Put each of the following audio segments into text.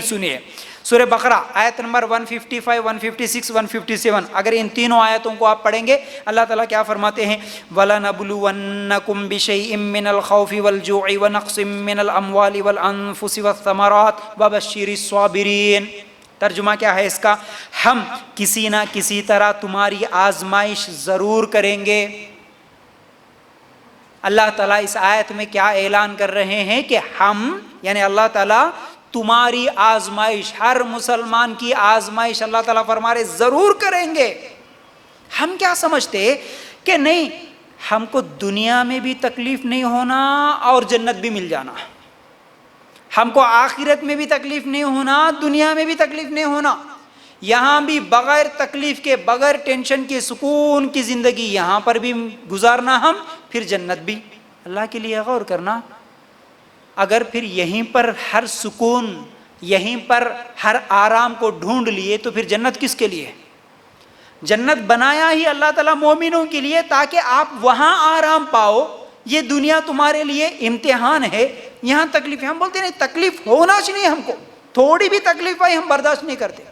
سنیے سورہ بقرہ آیت نمبر 155 156 157. اگر ان تینوں آیتوں کو آپ پڑھیں گے اللہ تعالیٰ کیا فرماتے ہیں؟ وَلَنَبْلُوَنَّكُمْ بِشَيْءٍ مِّنَ الْخَوْفِ وَالْجُوعِ وَنَقْصٍ مِّنَ الْأَمْوَالِ وَالْأَنفُسِ وَالثَّمَرَاتِ وَبَشِّرِ الصَّابِرِينَ. ترجمہ کیا ہے اس کا؟ ہم کسی نہ کسی طرح تمہاری آزمائش ضرور کریں گے. اللہ تعالیٰ اس آیت میں کیا اعلان کر رہے ہیں کہ ہم یعنی اللہ تعالیٰ تمہاری آزمائش، ہر مسلمان کی آزمائش اللہ تعالیٰ فرما رہے ضرور کریں گے. ہم کیا سمجھتے کہ نہیں ہم کو دنیا میں بھی تکلیف نہیں ہونا اور جنت بھی مل جانا، ہم کو آخرت میں بھی تکلیف نہیں ہونا، دنیا میں بھی تکلیف نہیں ہونا، یہاں بھی بغیر تکلیف کے، بغیر ٹینشن کے سکون کی زندگی یہاں پر بھی گزارنا ہم، پھر جنت بھی. اللہ کے لیے غور کرنا، اگر پھر یہیں پر ہر سکون، یہیں پر ہر آرام کو ڈھونڈ لیے تو پھر جنت کس کے لیے؟ جنت بنایا ہی اللہ تعالیٰ مومنوں کے لیے تاکہ آپ وہاں آرام پاؤ. یہ دنیا تمہارے لیے امتحان ہے، یہاں تکلیف ہے. ہم بولتے نہیں تکلیف ہونا چاہیے، ہم کو تھوڑی بھی تکلیف آئی ہم برداشت نہیں کرتے.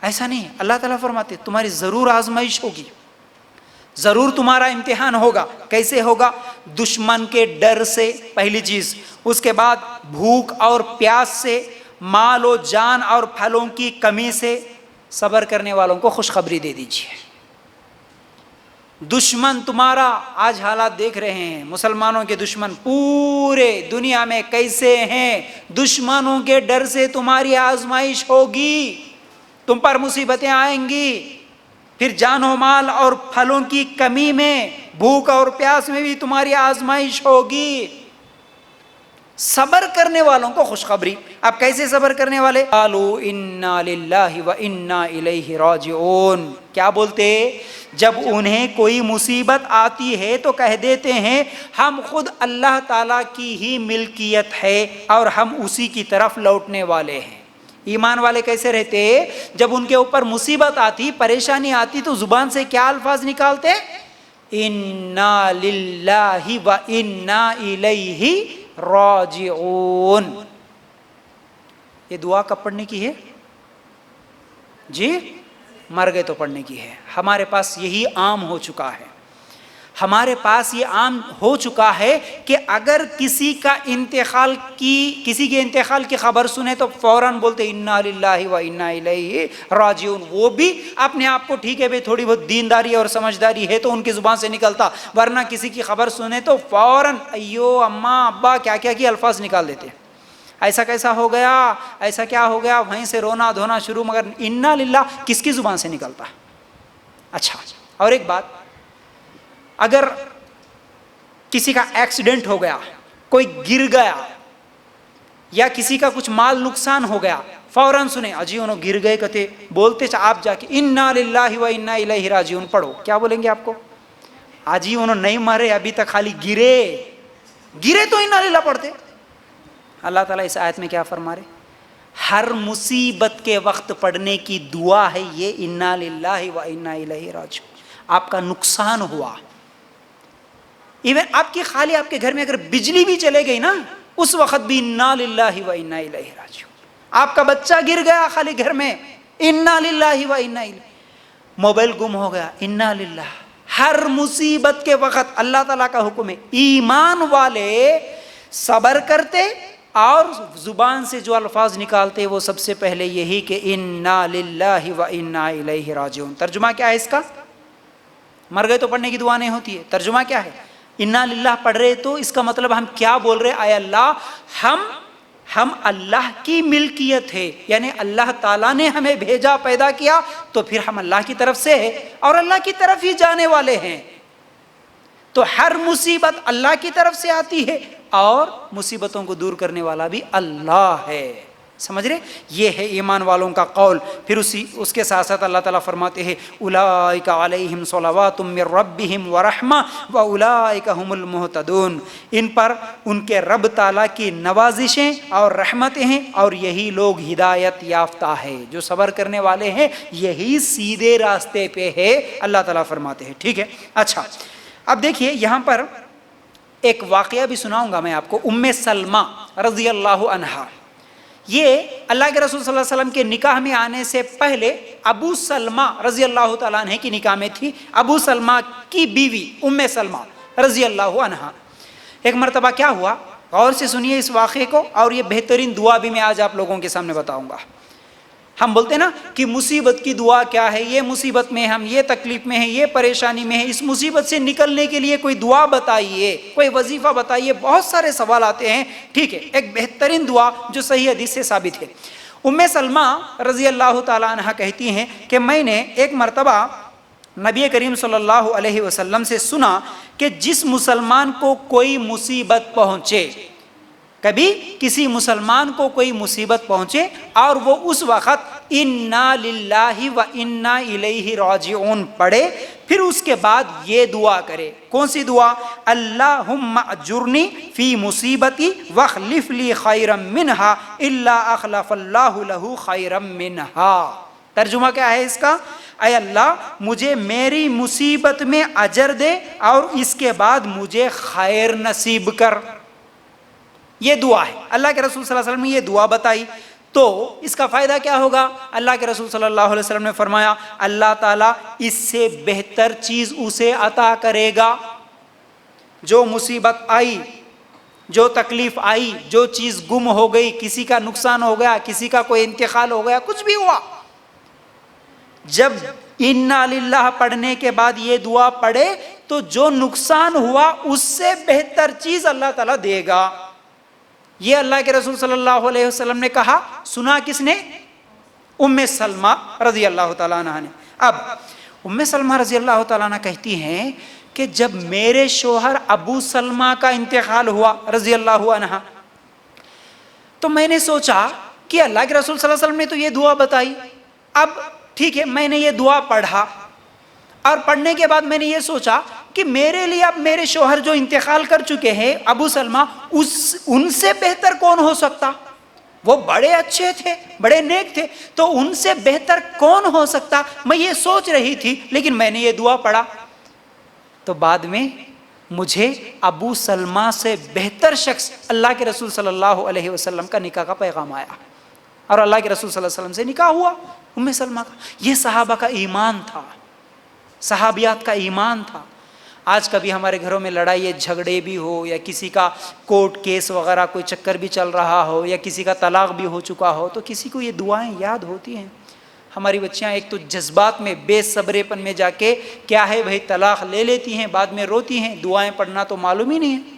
ایسا نہیں، اللہ تعالیٰ فرماتے تمہاری ضرور آزمائش ہوگی، ضرور تمہارا امتحان ہوگا. کیسے ہوگا؟ دشمن کے ڈر سے پہلی چیز، اس کے بعد بھوک اور پیاس سے، مال و جان اور پھلوں کی کمی سے. صبر کرنے والوں کو خوشخبری دے دیجیے. دشمن تمہارا آج حالات دیکھ رہے ہیں، مسلمانوں کے دشمن پورے دنیا میں کیسے ہیں. دشمنوں کے ڈر سے تمہاری آزمائش ہوگی، تم پر مصیبتیں آئیں گی. پھر جان و مال اور پھلوں کی کمی میں، بھوک اور پیاس میں بھی تمہاری آزمائش ہوگی. صبر کرنے والوں کو خوشخبری. اب کیسے صبر کرنے والے؟ قالوا انا للہ و انا الیہ راجعون. کیا بولتے؟ جب انہیں کوئی مصیبت آتی ہے تو کہہ دیتے ہیں ہم خود اللہ تعالیٰ کی ہی ملکیت ہے اور ہم اسی کی طرف لوٹنے والے ہیں. ایمان والے کیسے رہتے؟ جب ان کے اوپر مصیبت آتی، پریشانی آتی تو زبان سے کیا الفاظ نکالتے؟ انا للہ و انا الیہ راجعون. یہ دعا کب پڑھنے کی ہے جی؟ مر گئے تو پڑھنے کی ہے. ہمارے پاس یہی عام ہو چکا ہے، ہمارے پاس یہ عام ہو چکا ہے کہ اگر کسی کے انتقال کی خبر سنے تو فوراً بولتے انا للہ و انا الیہ راجعون. وہ بھی اپنے آپ کو ٹھیک ہے بھئی تھوڑی بہت دینداری اور سمجھداری ہے تو ان کی زبان سے نکلتا، ورنہ کسی کی خبر سنے تو فوراً ایو اماں ابا کیا کیا کی الفاظ نکال دیتے. ایسا کیسا ہو گیا، ایسا کیا ہو گیا، وہیں سے رونا دھونا شروع. مگر انا للہ کس کی زبان سے نکلتا؟ اچھا، اور ایک بات، اگر کسی کا ایکسیڈنٹ ہو گیا، کوئی گر گیا یا کسی کا کچھ مال نقصان ہو گیا، فوراً سنے اجی انہوں گر گئے کہتے، بولتے آپ جا کے انا للہ و انا الیہ راجعون پڑھو. کیا بولیں گے آپ کو؟ اجی انہوں نہیں مرے، ابھی تک خالی گرے تو انا للہ پڑھتے. اللہ تعالیٰ اس آیت میں کیا فرما رہے؟ ہر مصیبت کے وقت پڑھنے کی دعا ہے یہ انا للہ و انا الیہ راجعون. آپ کا نقصان ہوا، ایون آپ کی خالی آپ کے گھر میں اگر بجلی بھی چلے گئی نا، اس وقت بھی انا للہ و انا الیہ راجعون. آپ کا بچہ گر گیا خالی گھر میں، انا للہ و انا الیہ. موبائل گم ہو گیا، انا للہ. ہر مصیبت کے وقت اللہ تعالیٰ کا حکم ہے. ایمان والے صبر کرتے اور زبان سے جو الفاظ نکالتے وہ سب سے پہلے یہی کہ انا للہ و انا الیہ راجعون. ترجمہ کیا ہے اس کا؟ مر گئے تو پڑھنے کی دعا نہیں ہوتی ہے. ترجمہ کیا ہے؟ انا للہ پڑھ رہے تو اس کا مطلب ہم کیا بول رہے؟ اے اللہ، ہم اللہ کی ملکیت ہے، یعنی اللہ تعالیٰ نے ہمیں بھیجا، پیدا کیا، تو پھر ہم اللہ کی طرف سے ہے اور اللہ کی طرف ہی جانے والے ہیں. تو ہر مصیبت اللہ کی طرف سے آتی ہے اور مصیبتوں کو دور کرنے والا بھی اللہ ہے. سمجھ رہے؟ یہ ہے ایمان والوں کا قول. پھر اس کے ساتھ ساتھ اللہ تعالیٰ فرماتے ہیں اولئک علیہم صلوات من ربہم ورحمہ واولئک هم المہتدون. ان پر ان کے رب تعالیٰ کی نوازشیں اور رحمتیں ہیں اور یہی لوگ ہدایت یافتہ ہے. جو صبر کرنے والے ہیں یہی سیدھے راستے پہ ہے، اللہ تعالیٰ فرماتے ہیں. ٹھیک ہے؟ اچھا، اب دیکھیے یہاں پر ایک واقعہ بھی سناؤں گا میں آپ کو. ام سلمہ رضی اللہ عنہا، یہ اللہ کے رسول صلی اللہ علیہ وسلم کے نکاح میں آنے سے پہلے ابو سلمہ رضی اللہ تعالیٰ عنہ کی نکاح میں تھی، ابو سلمہ کی بیوی ام سلمہ رضی اللہ عنہ۔ ایک مرتبہ کیا ہوا، غور سے سنیے اس واقعے کو، اور یہ بہترین دعا بھی میں آج آپ لوگوں کے سامنے بتاؤں گا۔ ہم بولتے ہیں نا کہ مصیبت کی دعا کیا ہے، یہ مصیبت میں ہم، یہ تکلیف میں ہیں، یہ پریشانی میں ہیں، اس مصیبت سے نکلنے کے لیے کوئی دعا بتائیے، کوئی وظیفہ بتائیے، بہت سارے سوال آتے ہیں۔ ٹھیک ہے، ایک بہترین دعا جو صحیح حدیث سے ثابت ہے، ام سلمہ رضی اللہ تعالیٰ عنہ کہتی ہیں کہ میں نے ایک مرتبہ نبی کریم صلی اللہ علیہ وسلم سے سنا کہ جس مسلمان کو کوئی مصیبت پہنچے، کبھی کسی مسلمان کو کوئی مصیبت پہنچے اور وہ اس وقت انا للہ و انا الیہ راجعون پڑھے، پھر اس کے بعد یہ دعا کرے۔ کون سی دعا؟ اللہم اجرنی فی مصیبتی واخلف لی خیرا منہا الا اخلف اللہ لہ خیرا منہا۔ ترجمہ کیا ہے اس کا؟ اے اللہ مجھے میری مصیبت میں اجر دے اور اس کے بعد مجھے خیر نصیب کر۔ یہ دعا ہے، اللہ کے رسول صلی اللہ علیہ وسلم نے یہ دعا بتائی۔ تو اس کا فائدہ کیا ہوگا؟ اللہ کے رسول صلی اللہ علیہ وسلم نے فرمایا اللہ تعالیٰ اس سے بہتر چیز اسے عطا کرے گا۔ جو مصیبت آئی، جو تکلیف آئی، جو چیز گم ہو گئی، کسی کا نقصان ہو گیا، کسی کا کوئی انتقال ہو گیا، کچھ بھی ہوا، جب انا للہ پڑھنے کے بعد یہ دعا پڑھے تو جو نقصان ہوا اس سے بہتر چیز اللہ تعالیٰ دے گا۔ یہ اللہ کے رسول صلی اللہ علیہ وسلم نے کہا، سنا کس نے؟ ام سلمہ رضی اللہ تعالیٰ عنہ نے۔ اب ام سلمہ رضی اللہ تعالیٰ عنہ کہتی ہیں کہ جب میرے شوہر ابو سلمہ کا انتقال ہوا رضی اللہ عنہ، تو میں نے سوچا کہ اللہ کے رسول صلی اللہ علیہ وسلم نے تو یہ دعا بتائی، اب ٹھیک ہے میں نے یہ دعا پڑھا، اور پڑھنے کے بعد میں نے یہ سوچا کہ میرے لیے اب میرے شوہر جو انتقال کر چکے ہیں ابو سلمہ، ان سے بہتر کون ہو سکتا؟ وہ بڑے اچھے تھے، بڑے نیک تھے، تو ان سے بہتر کون ہو سکتا؟ میں یہ سوچ رہی تھی، لیکن میں نے یہ دعا پڑھا تو بعد میں مجھے ابو سلمہ سے بہتر شخص اللہ کے رسول صلی اللہ علیہ وسلم کا نکاح کا پیغام آیا، اور اللہ کے رسول صلی اللہ علیہ وسلم سے نکاح ہوا ام سلمہ کا۔ یہ صحابہ کا ایمان تھا، صحابیات کا ایمان تھا۔ آج کبھی ہمارے گھروں میں لڑائی جھگڑے بھی ہو، یا کسی کا کورٹ کیس وغیرہ کوئی چکر بھی چل رہا ہو، یا کسی کا طلاق بھی ہو چکا ہو، تو کسی کو یہ دعائیں یاد ہوتی ہیں۔ ہماری بچیاں ایک تو جذبات میں، بے صبرے پن میں جا کے کیا ہے بھائی طلاق لے لیتی ہیں، بعد میں روتی ہیں، دعائیں پڑھنا تو معلوم ہی نہیں ہے۔